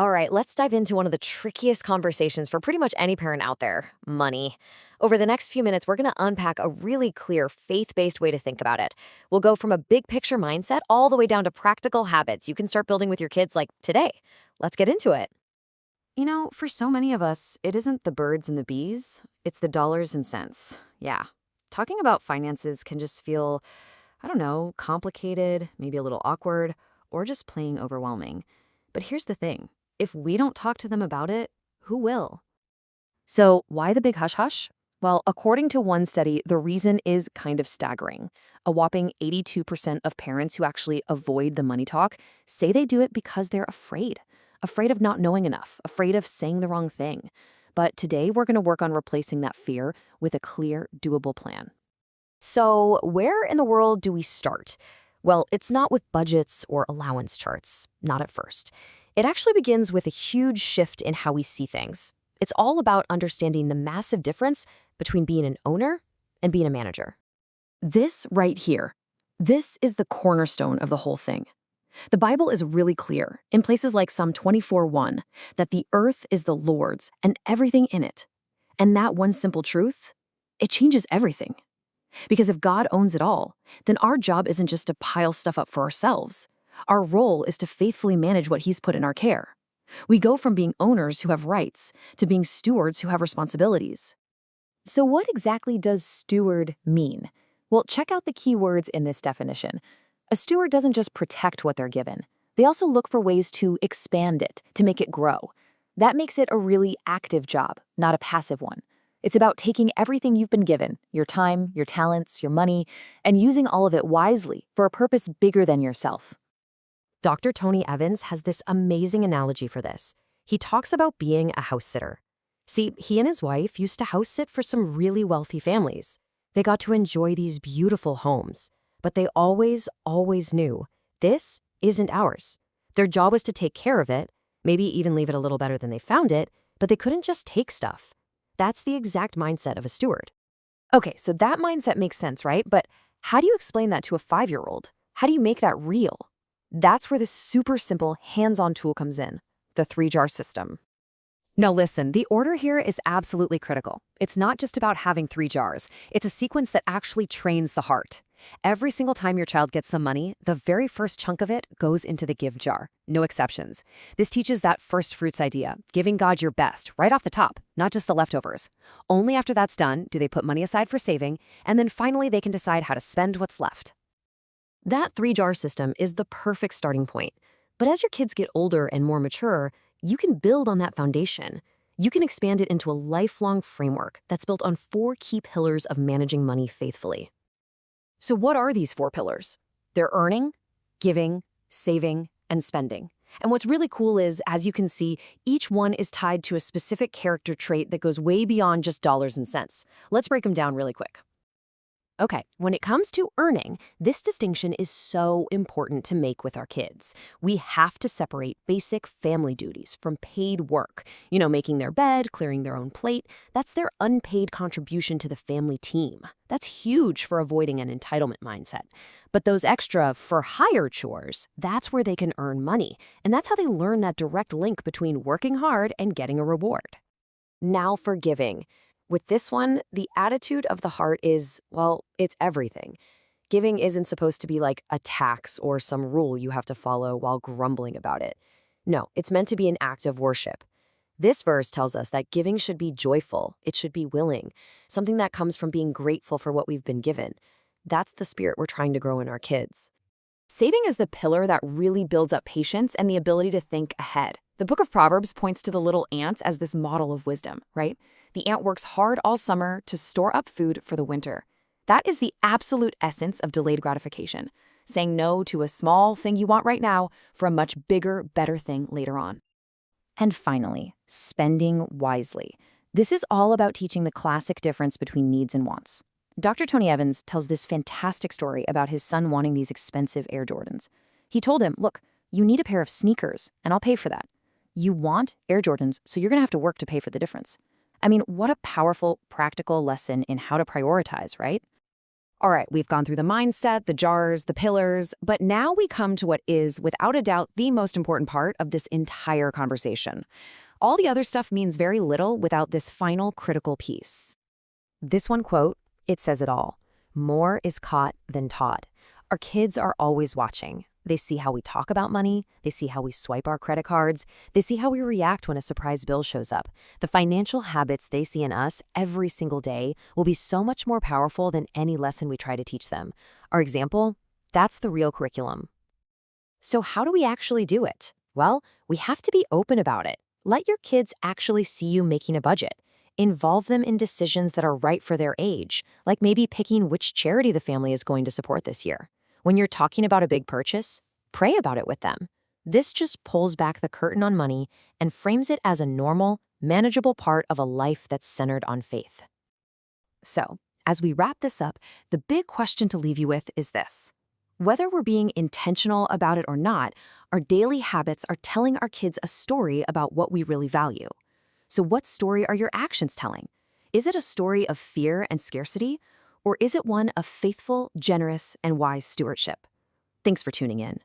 All right, let's dive into one of the trickiest conversations for pretty much any parent out there: money. Over the next few minutes, we're going to unpack a really clear, faith based way to think about it. We'll go from a big picture mindset all the way down to practical habits you can start building with your kids like today. Let's get into it. For so many of us, it isn't the birds and the bees, it's the dollars and cents. Yeah. Talking about finances can just feel, I don't know, complicated, maybe a little awkward, or just plain overwhelming. But here's the thing: if we don't talk to them about it, who will? So, why the big hush hush? Well, according to one study, the reason is kind of staggering. A whopping 82% of parents who actually avoid the money talk say they do it because they're afraid of not knowing enough, afraid of saying the wrong thing. But today, we're going to work on replacing that fear with a clear, doable plan. So, where in the world do we start? Well, it's not with budgets or allowance charts, not at first. It actually begins with a huge shift in how we see things. It's all about understanding the massive difference between being an owner and being a manager. This right here, this is the cornerstone of the whole thing. The Bible is really clear, in places like Psalm 24:1, that the earth is the Lord's and everything in it. And that one simple truth, it changes everything. Because if God owns it all, then our job isn't just to pile stuff up for ourselves. Our role is to faithfully manage what He's put in our care. We go from being owners who have rights to being stewards who have responsibilities. So what exactly does steward mean? Well, check out the key words in this definition. A steward doesn't just protect what they're given. They also look for ways to expand it, to make it grow. That makes it a really active job, not a passive one. It's about taking everything you've been given, your time, your talents, your money, and using all of it wisely for a purpose bigger than yourself. Dr. Tony Evans has this amazing analogy for this. He talks about being a house sitter. See, he and his wife used to house sit for some really wealthy families. They got to enjoy these beautiful homes, but they always knew this isn't ours. Their job was to take care of it, maybe even leave it a little better than they found it, but they couldn't just take stuff. That's the exact mindset of a steward. Okay, so that mindset makes sense, right? But how do you explain that to a 5-year-old? How do you make that real? That's where the super simple hands-on tool comes in, the 3-jar system. Now listen, the order here is absolutely critical. It's not just about having 3 jars. It's a sequence that actually trains the heart. Every single time your child gets some money, the very first chunk of it goes into the give jar. No exceptions. This teaches that first fruits idea, giving God your best right off the top, not just the leftovers. Only after that's done do they put money aside for saving, and then finally they can decide how to spend what's left. That 3-jar system is the perfect starting point. But as your kids get older and more mature, you can build on that foundation. You can expand it into a lifelong framework that's built on 4 key pillars of managing money faithfully. So what are these 4 pillars? They're earning, giving, saving, and spending. And what's really cool is, as you can see, each one is tied to a specific character trait that goes way beyond just dollars and cents. Let's break them down really quick. Okay, when it comes to earning, this distinction is so important to make with our kids. We have to separate basic family duties from paid work. Making their bed, clearing their own plate, that's their unpaid contribution to the family team. That's huge for avoiding an entitlement mindset. But those extra for-hire chores, that's where they can earn money. And that's how they learn that direct link between working hard and getting a reward. Now for giving. With this one, the attitude of the heart is, well, it's everything. Giving isn't supposed to be like a tax or some rule you have to follow while grumbling about it. No, it's meant to be an act of worship. This verse tells us that giving should be joyful, it should be willing, something that comes from being grateful for what we've been given. That's the spirit we're trying to grow in our kids. Saving is the pillar that really builds up patience and the ability to think ahead. The book of Proverbs points to the little ant as this model of wisdom, right? The ant works hard all summer to store up food for the winter. That is the absolute essence of delayed gratification, saying no to a small thing you want right now for a much bigger, better thing later on. And finally, spending wisely. This is all about teaching the classic difference between needs and wants. Dr. Tony Evans tells this fantastic story about his son wanting these expensive Air Jordans. He told him, look, you need a pair of sneakers, and I'll pay for that. You want Air Jordans, so you're going to have to work to pay for the difference. I mean, what a powerful, practical lesson in how to prioritize, right? All right, we've gone through the mindset, the jars, the pillars, but now we come to what is, without a doubt, the most important part of this entire conversation. All the other stuff means very little without this final critical piece. This one quote, it says it all. More is caught than taught. Our kids are always watching. They see how we talk about money. They see how we swipe our credit cards. They see how we react when a surprise bill shows up. The financial habits they see in us every single day will be so much more powerful than any lesson we try to teach them. Our example, that's the real curriculum. So how do we actually do it? Well, we have to be open about it. Let your kids actually see you making a budget. Involve them in decisions that are right for their age, like maybe picking which charity the family is going to support this year. When you're talking about a big purchase, pray about it with them. This just pulls back the curtain on money and frames it as a normal, manageable part of a life that's centered on faith. So, as we wrap this up, the big question to leave you with is this. Whether we're being intentional about it or not, our daily habits are telling our kids a story about what we really value. So what story are your actions telling? Is it a story of fear and scarcity? Or is it one of faithful, generous, and wise stewardship? Thanks for tuning in.